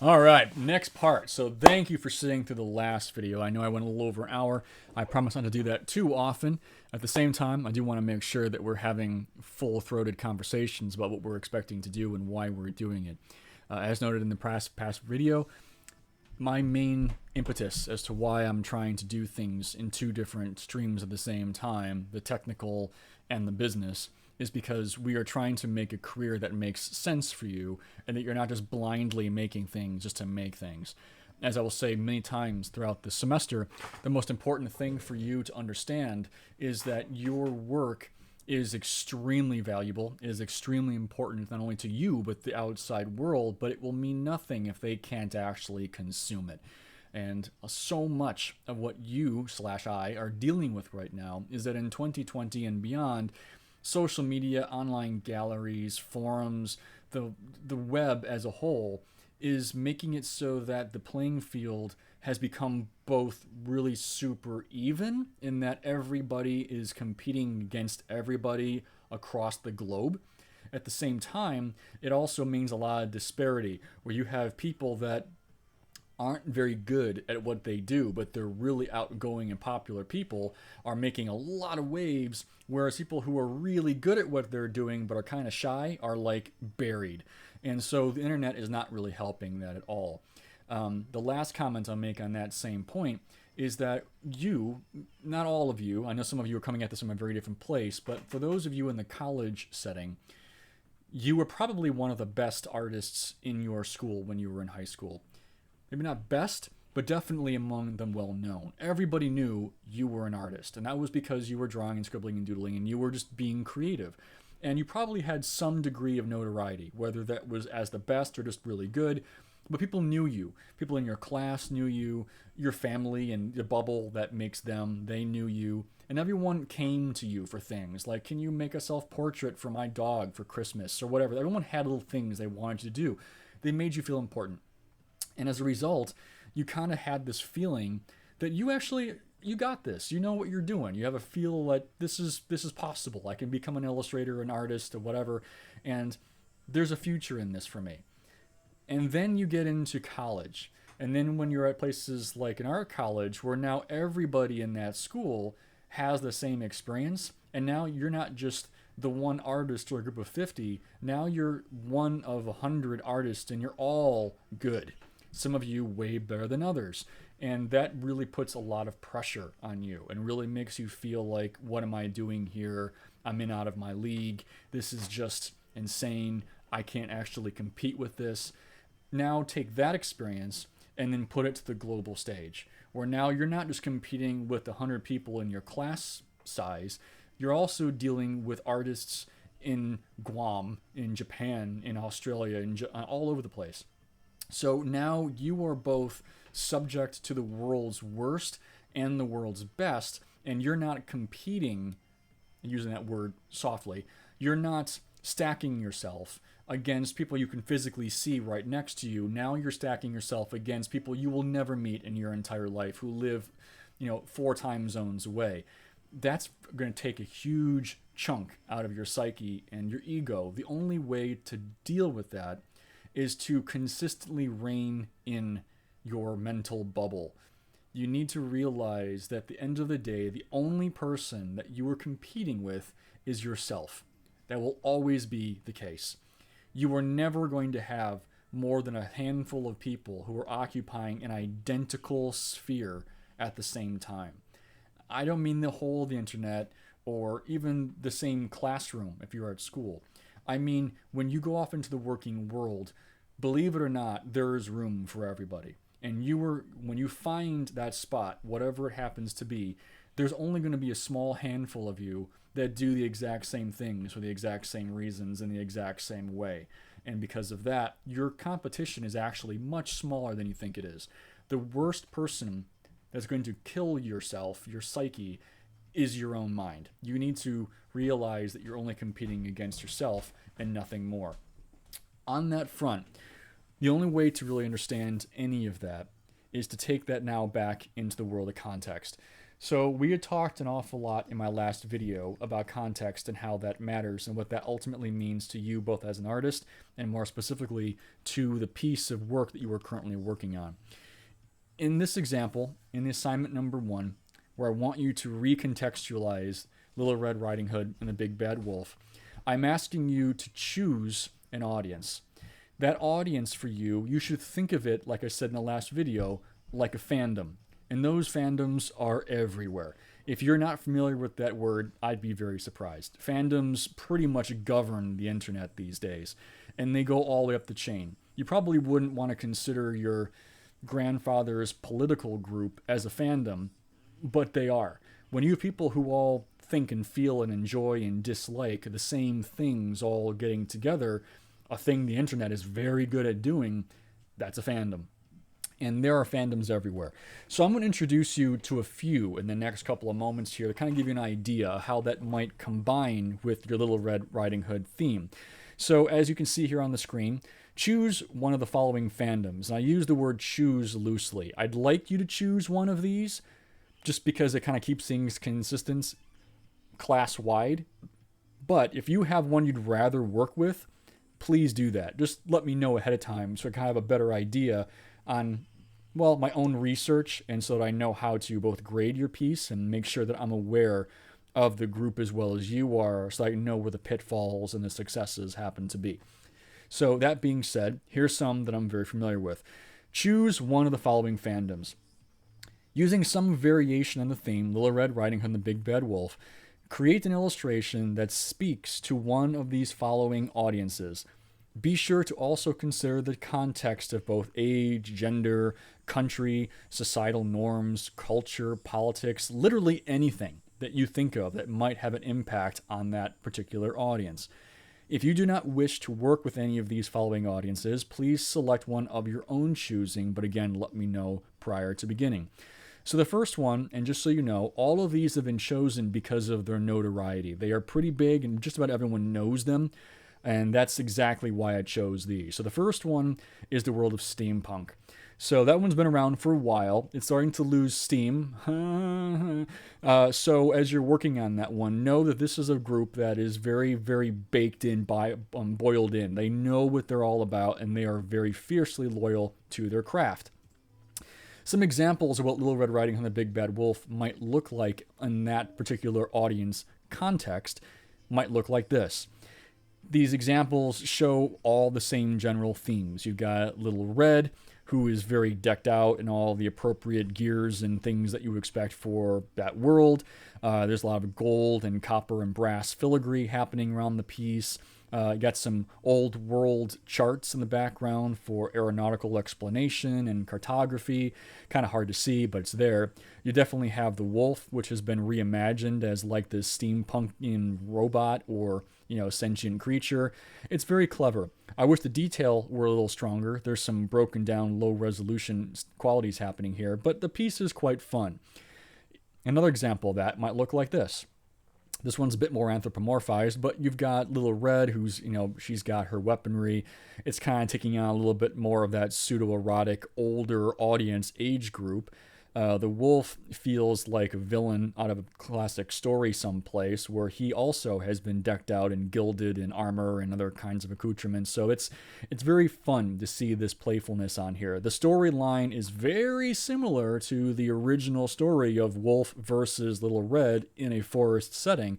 All right, next part. So thank you for sitting through the last video. I know I went a little over an hour. I promise not to do that too often. At the same time, I do want to make sure that we're having full-throated conversations about what we're expecting to do and why we're doing it. As noted in the past video, my main impetus as to why I'm trying to do things in two different streams at the same time, the technical and the business, is because we are trying to make a career that makes sense for you and that you're not just blindly making things just to make things. As I will say many times throughout the semester, the most important thing for you to understand is that your work is extremely valuable, is extremely important not only to you but the outside world, but it will mean nothing if they can't actually consume it. And so much of what you slash I are dealing with right now is that in 2020 and beyond, social media, online galleries, forums, the web as a whole is making it so that the playing field has become both really super even in that everybody is competing against everybody across the globe. At the same time, it also means a lot of disparity where you have people that aren't very good at what they do, but they're really outgoing and popular people are making a lot of waves, whereas people who are really good at what they're doing but are kind of shy are like buried. And so the internet is not really helping that at all. The last comment I'll make on that same point is that you, not all of you, I know some of you are coming at this from a very different place, but for those of you in the college setting, you were probably one of the best artists in your school when you were in high school. Maybe not best, but definitely among them well known. Everybody knew you were an artist, and that was because you were drawing and scribbling and doodling, and you were just being creative. And you probably had some degree of notoriety, whether that was as the best or just really good, but people knew you. People in your class knew you, your family and the bubble that makes them, they knew you. And everyone came to you for things like, can you make a self-portrait for my dog for Christmas or whatever. Everyone had little things they wanted you to do. They made you feel important. And as a result, you kind of had this feeling that you got this. You know what you're doing. You have a feel like this is possible. I can become an illustrator, an artist, or whatever, and there's a future in this for me. And then you get into college. And then when you're at places like an art college where now everybody in that school has the same experience, and now you're not just the one artist or a group of 50, now you're one of 100 artists and you're all good. Some of you way better than others. And that really puts a lot of pressure on you and really makes you feel like, what am I doing here? I'm in out of my league. This is just insane. I can't actually compete with this. Now take that experience and then put it to the global stage, where now you're not just competing with the 100 people in your class size, you're also dealing with artists in Guam, in Japan, in Australia, all over the place. So now you are both subject to the world's worst and the world's best, and you're not competing, using that word softly, you're not stacking yourself against people you can physically see right next to you. Now you're stacking yourself against people you will never meet in your entire life who live, 4 time zones away. That's going to take a huge chunk out of your psyche and your ego. The only way to deal with that is to consistently rein in your mental bubble. You need to realize that at the end of the day, the only person that you are competing with is yourself. That will always be the case. You are never going to have more than a handful of people who are occupying an identical sphere at the same time. I don't mean the whole of the internet or even the same classroom if you're at school. I mean, when you go off into the working world, believe it or not, there is room for everybody. And when you find that spot, whatever it happens to be, there's only going to be a small handful of you that do the exact same things for the exact same reasons in the exact same way. And because of that, your competition is actually much smaller than you think it is. The worst person that's going to kill yourself, your psyche, is your own mind. You need to realize that you're only competing against yourself and nothing more. On that front, the only way to really understand any of that is to take that now back into the world of context. So we had talked an awful lot in my last video about context and how that matters and what that ultimately means to you both as an artist and more specifically to the piece of work that you are currently working on. In this example, in the assignment number 1, where I want you to recontextualize Little Red Riding Hood and the Big Bad Wolf, I'm asking you to choose an audience. That audience for you, you should think of it, like I said in the last video, like a fandom. And those fandoms are everywhere. If you're not familiar with that word, I'd be very surprised. Fandoms pretty much govern the internet these days, and they go all the way up the chain. You probably wouldn't want to consider your grandfather's political group as a fandom, but they are. When you have people who all think and feel and enjoy and dislike the same things all getting together, a thing the internet is very good at doing, that's a fandom. And there are fandoms everywhere. So I'm going to introduce you to a few in the next couple of moments here to kind of give you an idea how that might combine with your Little Red Riding Hood theme. So as you can see here on the screen, choose one of the following fandoms. And I use the word choose loosely. I'd like you to choose one of these just because it kind of keeps things consistent class-wide. But if you have one you'd rather work with, please do that. Just let me know ahead of time so I kind of have a better idea on, well, my own research, and so that I know how to both grade your piece and make sure that I'm aware of the group as well as you are, so I know where the pitfalls and the successes happen to be. So that being said, here's some that I'm very familiar with. Choose one of the following fandoms. Using some variation on the theme, Little Red Riding Hood and the Big Bad Wolf, create an illustration that speaks to one of these following audiences. Be sure to also consider the context of both age, gender, country, societal norms, culture, politics, literally anything that you think of that might have an impact on that particular audience. If you do not wish to work with any of these following audiences, please select one of your own choosing, but again, let me know prior to beginning. So the first one, and just so you know, all of these have been chosen because of their notoriety. They are pretty big and just about everyone knows them. And that's exactly why I chose these. So the first one is the world of steampunk. So that one's been around for a while. It's starting to lose steam. So as you're working on that one, know that this is a group that is very, very baked in, boiled in. They know what they're all about, and they are very fiercely loyal to their craft. Some examples of what Little Red Riding Hood and the Big Bad Wolf might look like in that particular audience context might look like this. These examples show all the same general themes. You've got Little Red, who is very decked out in all the appropriate gears and things that you would expect for that world. There's a lot of gold and copper and brass filigree happening around the piece. You got some old world charts in the background for aeronautical explanation and cartography. Kind of hard to see, but it's there. You definitely have the wolf, which has been reimagined as like this steampunkian robot or, sentient creature. It's very clever. I wish the detail were a little stronger. There's some broken down, low resolution qualities happening here, but the piece is quite fun. Another example of that might look like this. This one's a bit more anthropomorphized, but you've got Little Red, who's, she's got her weaponry. It's kind of taking on a little bit more of that pseudo-erotic, older audience age group. The wolf feels like a villain out of a classic story someplace, where he also has been decked out and gilded in armor and other kinds of accoutrements. So it's very fun to see this playfulness on here. The storyline is very similar to the original story of Wolf versus Little Red in a forest setting,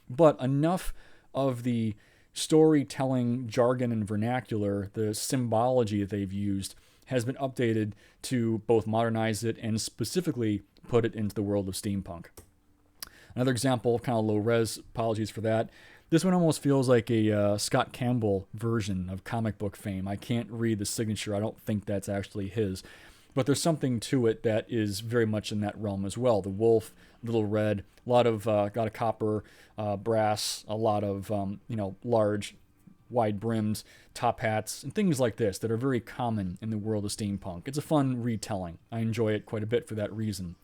but enough of the storytelling jargon and vernacular, the symbology that they've used, has been updated to both modernize it and specifically put it into the world of steampunk. Another example, kind of low res, apologies for that. This one almost feels like a Scott Campbell version of comic book fame. I can't read the signature. I don't think that's actually his. But there's something to it that is very much in that realm as well. The wolf, Little Red, a lot of got a copper, brass, a lot of large, wide-brimmed top hats and things like this that are very common in the world of steampunk. It's a fun retelling. I enjoy it quite a bit for that reason.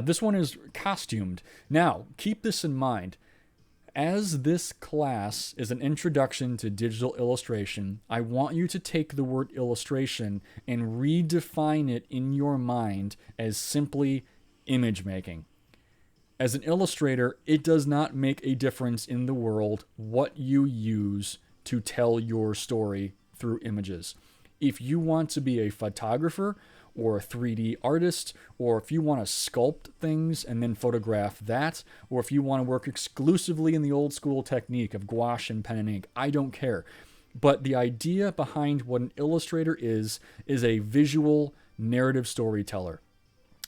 This one is costumed. Now, keep this in mind. As this class is an introduction to digital illustration, I want you to take the word illustration and redefine it in your mind as simply image making. As an illustrator, it does not make a difference in the world what you use to tell your story through images. If you want to be a photographer or a 3D artist, or if you want to sculpt things and then photograph that, or if you want to work exclusively in the old school technique of gouache and pen and ink, I don't care. But the idea behind what an illustrator is a visual narrative storyteller.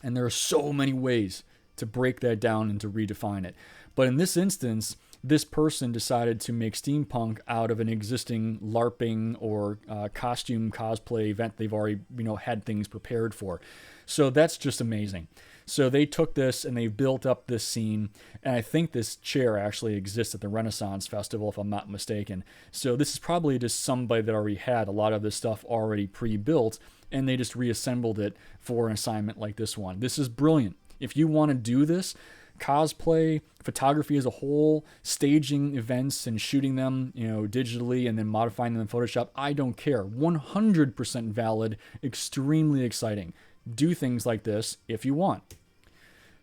And there are so many ways to break that down and to redefine it. But in this instance, this person decided to make steampunk out of an existing LARPing or costume cosplay event they've already had things prepared for. So that's just amazing. So they took this and they built up this scene, and I think this chair actually exists at the Renaissance Festival, if I'm not mistaken. So this is probably just somebody that already had a lot of this stuff already pre-built, and they just reassembled it for an assignment like this one. This is brilliant. If you want to do this, cosplay, photography as a whole, staging events and shooting them, digitally and then modifying them in Photoshop, I don't care. 100% valid, extremely exciting. Do things like this if you want.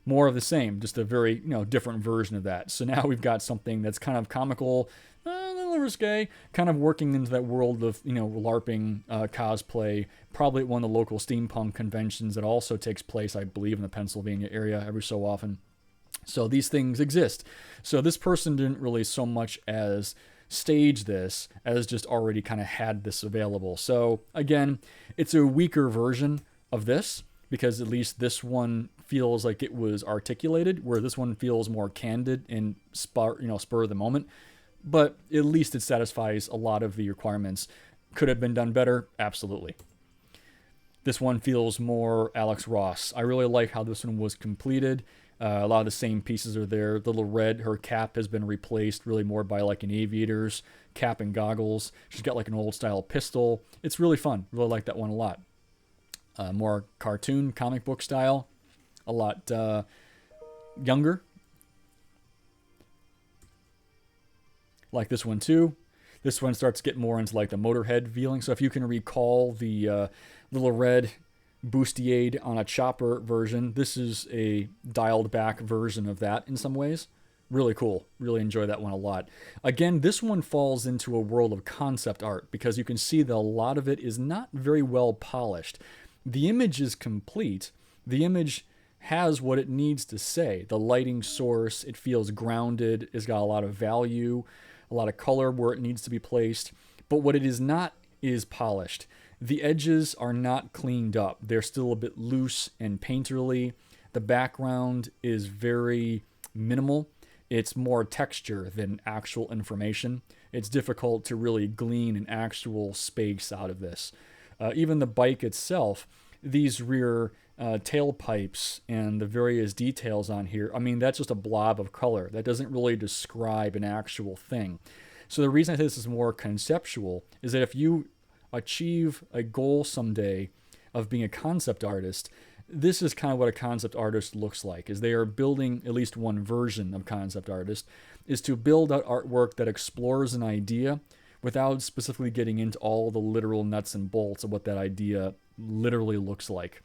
More of the same, just a very, different version of that. So now we've got something that's kind of comical, a little risque, kind of working into that world of, LARPing, cosplay, probably at one of the local steampunk conventions that also takes place, I believe, in the Pennsylvania area every so often. So these things exist. So this person didn't really so much as stage this as just already kind of had this available. So again, it's a weaker version of this because at least this one feels like it was articulated, where this one feels more candid and spur of the moment. But at least it satisfies a lot of the requirements. Could have been done better? Absolutely. This one feels more Alex Ross. I really like how this one was completed. A lot of the same pieces are there. Little Red, her cap has been replaced really more by like an aviator's cap and goggles. She's got like an old style pistol. It's really fun. Really like that one a lot. More cartoon, comic book style. A lot younger. Like this one too. This one starts to get more into like the Motorhead feeling. So if you can recall the Little Red bustier on a chopper version, this is a dialed back version of that in some ways. Really cool. Really enjoy that one a lot. Again, this one falls into a world of concept art because you can see that a lot of it is not very well polished. The image is complete. The image has what it needs to say. The lighting source, it feels grounded. It's got a lot of value, a lot of color where it needs to be placed. But what it is not is polished. The edges are not cleaned up. They're still a bit loose and painterly. The background is very minimal. It's more texture than actual information. It's difficult to really glean an actual space out of this. Even the bike itself, these rear tailpipes and the various details on here, that's just a blob of color. That doesn't really describe an actual thing. So the reason I say this is more conceptual is that if you achieve a goal someday of being a concept artist, this is kind of what a concept artist looks like, is they are building at least one version of concept artist, is to build out artwork that explores an idea without specifically getting into all the literal nuts and bolts of what that idea literally looks like.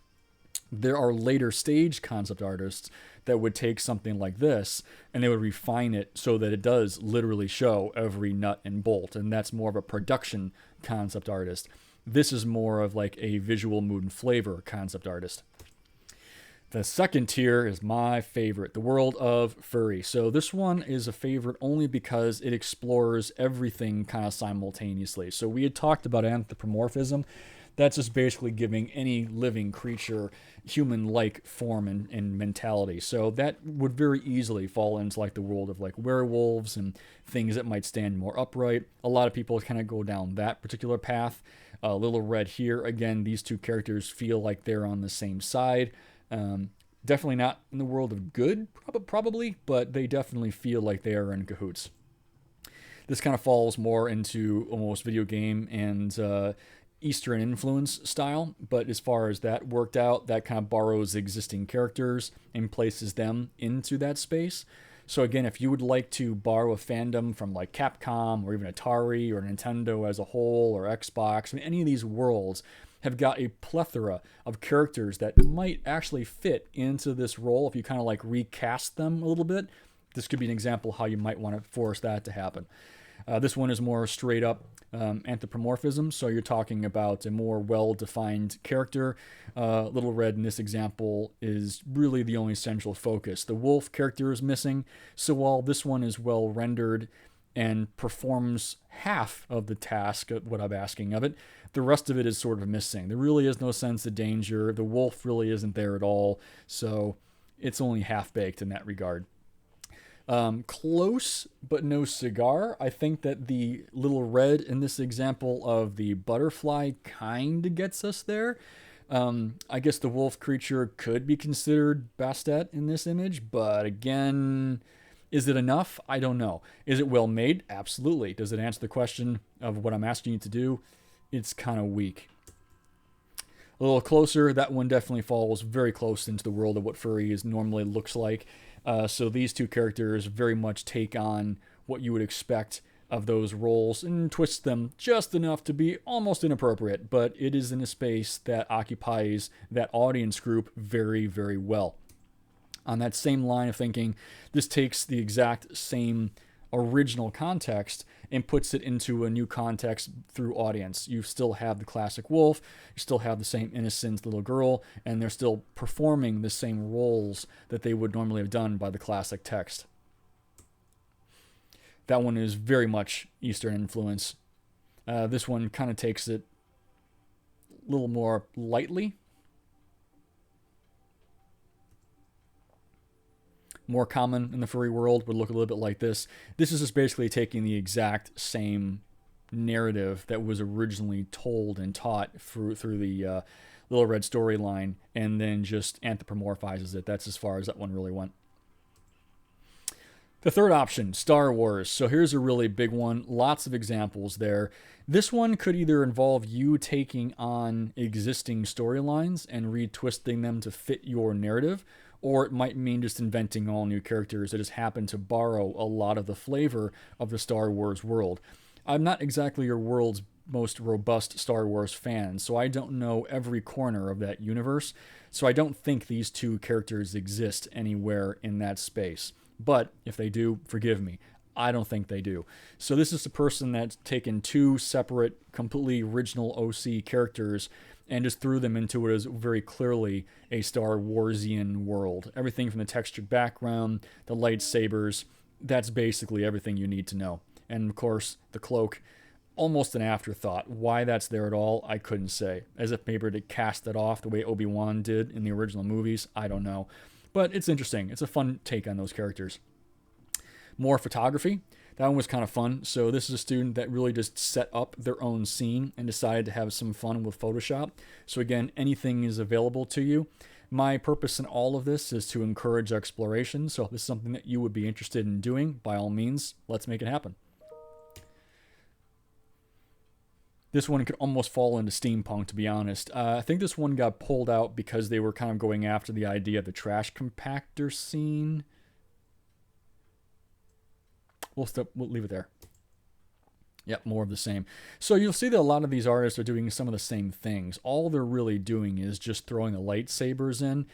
There are later stage concept artists that would take something like this and they would refine it so that it does literally show every nut and bolt, and that's more of a production concept artist. This is more of like a visual mood and flavor concept artist. The second tier is my favorite, the world of Furry. So this one is a favorite only because it explores everything kind of simultaneously. So we had talked about anthropomorphism. That's just basically giving any living creature human-like form and mentality. So that would very easily fall into like the world of like werewolves and things that might stand more upright. A lot of people kind of go down that particular path. Little Red here, again, these two characters feel like they're on the same side. Definitely not in the world of good, probably, but they definitely feel like they are in cahoots. This kind of falls more into almost video game and Eastern influence style, but as far as that worked out, that kind of borrows existing characters and places them into that space. So again, if you would like to borrow a fandom from like Capcom or even Atari or Nintendo as a whole or Xbox, any of these worlds have got a plethora of characters that might actually fit into this role if you kind of like recast them a little bit. This could be an example how you might want to force that to happen. This one is more straight up anthropomorphism, so you're talking about a more well-defined character. Little Red in this example is really the only central focus. The wolf character is missing, so while this one is well rendered and performs half of the task of what I'm asking of it, the rest of it is sort of missing. There really is no sense of danger. The wolf really isn't there at all, so it's only half-baked in that regard. Close, but no cigar. I think that the Little Red in this example of the butterfly kind of gets us there. I guess the wolf creature could be considered Bastet in this image, but again, is it enough? I don't know. Is it well made? Absolutely. Does it answer the question of what I'm asking you to do? It's kind of weak. A little closer, that one definitely falls very close into the world of what Furry normally looks like. So these two characters very much take on what you would expect of those roles and twist them just enough to be almost inappropriate, but it is in a space that occupies that audience group very, very well. On that same line of thinking, this takes the exact same original context and puts it into a new context through audience. You still have the classic wolf, you still have the same innocent little girl, and they're still performing the same roles that they would normally have done by the classic text. That one is very much Eastern influence. This one kind of takes it a little more lightly. More common in the furry world would look a little bit like this. This is just basically taking the exact same narrative that was originally told and taught through the Little Red storyline and then just anthropomorphizes it. That's as far as that one really went. The third option, Star Wars. So here's a really big one. Lots of examples there. This one could either involve you taking on existing storylines and retwisting them to fit your narrative, or it might mean just inventing all new characters that just happen to borrow a lot of the flavor of the Star Wars world. I'm not exactly your world's most robust Star Wars fan, so I don't know every corner of that universe, so I don't think these two characters exist anywhere in that space. But if they do, forgive me. I don't think they do. So this is a person that's taken two separate, completely original OC characters and just threw them into what is very clearly a Star Warsian world. Everything from the textured background, the lightsabers, that's basically everything you need to know. And of course, the cloak, almost an afterthought. Why that's there at all, I couldn't say. As if maybe to cast it off the way Obi-Wan did in the original movies, I don't know. But it's interesting. It's a fun take on those characters. More photography. That one was kind of fun. So this is a student that really just set up their own scene and decided to have some fun with Photoshop. So again, anything is available to you. My purpose in all of this is to encourage exploration. So if this is something that you would be interested in doing, by all means, let's make it happen. This one could almost fall into steampunk, to be honest. I think this one got pulled out because they were kind of going after the idea of the trash compactor scene. We'll leave it there. Yep, more of the same. So you'll see that a lot of these artists are doing some of the same things. All they're really doing is just throwing the lightsabers in.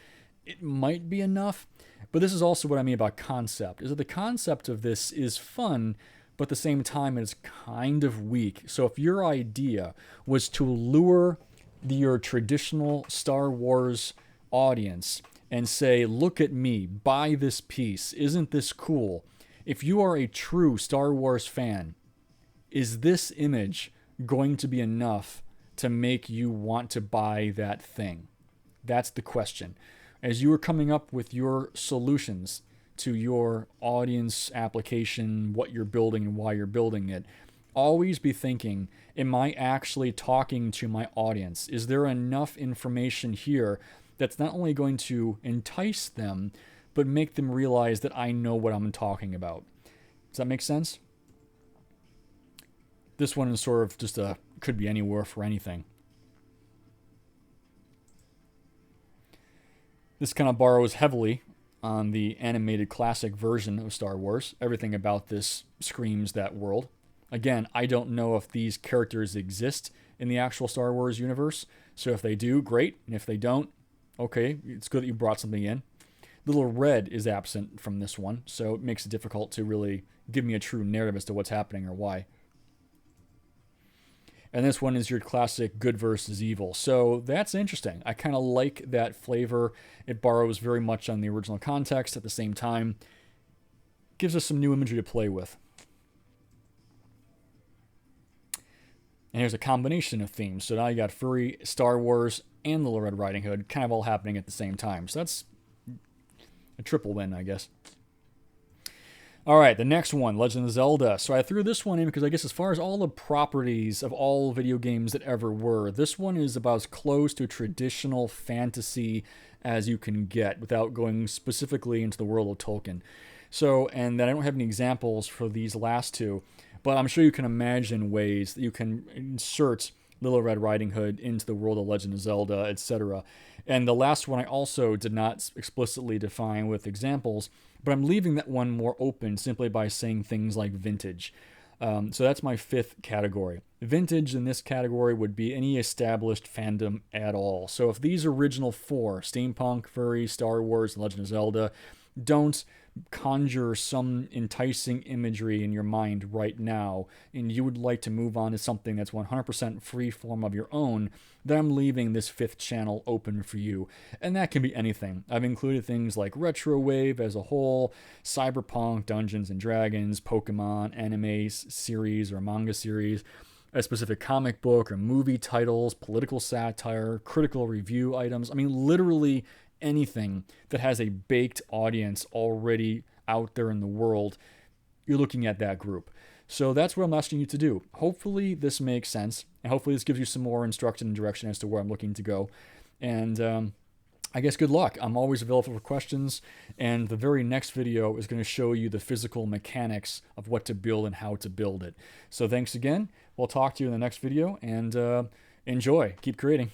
It might be enough, but this is also what I mean about concept. Is that the concept of this is fun, but at the same time it's kind of weak. So if your idea was to lure your traditional Star Wars audience and say, look at me, buy this piece, isn't this cool? If you are a true Star Wars fan, is this image going to be enough to make you want to buy that thing? That's the question. As you are coming up with your solutions to your audience application, what you're building and why you're building it, always be thinking, am I actually talking to my audience? Is there enough information here that's not only going to entice them, but make them realize that I know what I'm talking about? Does that make sense? This one is sort of just could be anywhere for anything. This kind of borrows heavily on the animated classic version of Star Wars. Everything about this screams that world. Again, I don't know if these characters exist in the actual Star Wars universe, So if they do, great. And if they don't, okay, it's good that you brought something in. Little red is absent from this one, so it makes it difficult to really give me a true narrative as to what's happening or why. And this one is your classic good versus evil. So that's interesting. I kind of like that flavor. It borrows very much on the original context. At the same time, gives us some new imagery to play with. And here's a combination of themes. So now you got Furry, Star Wars, and Little Red Riding Hood kind of all happening at the same time. So that's a triple win, I guess. All right, the next one, Legend of Zelda. So I threw this one in because I guess as far as all the properties of all video games that ever were, this one is about as close to traditional fantasy as you can get without going specifically into the world of Tolkien. So, and then I don't have any examples for these last two, but I'm sure you can imagine ways that you can insert Little Red Riding Hood into the world of Legend of Zelda, etc. And the last one I also did not explicitly define with examples, but I'm leaving that one more open simply by saying things like vintage. So that's my fifth category. Vintage in this category would be any established fandom at all. So if these original four, Steampunk, Furry, Star Wars, and Legend of Zelda, don't conjure some enticing imagery in your mind right now, and you would like to move on to something that's 100% free form of your own, then I'm leaving this fifth channel open for you. And that can be anything. I've included things like Retrowave as a whole, Cyberpunk, Dungeons and Dragons, Pokemon, anime series or manga series, a specific comic book or movie titles, political satire, critical review items. I mean, literally anything that has a baked audience already out there in the world, you're looking at that group. So that's what I'm asking you to do. Hopefully this makes sense, and hopefully this gives you some more instruction and direction as to where I'm looking to go. And I guess good luck. I'm always available for questions, and the very next video is going to show you the physical mechanics of what to build and how to build it. So thanks again. We'll talk to you in the next video, and enjoy. Keep creating.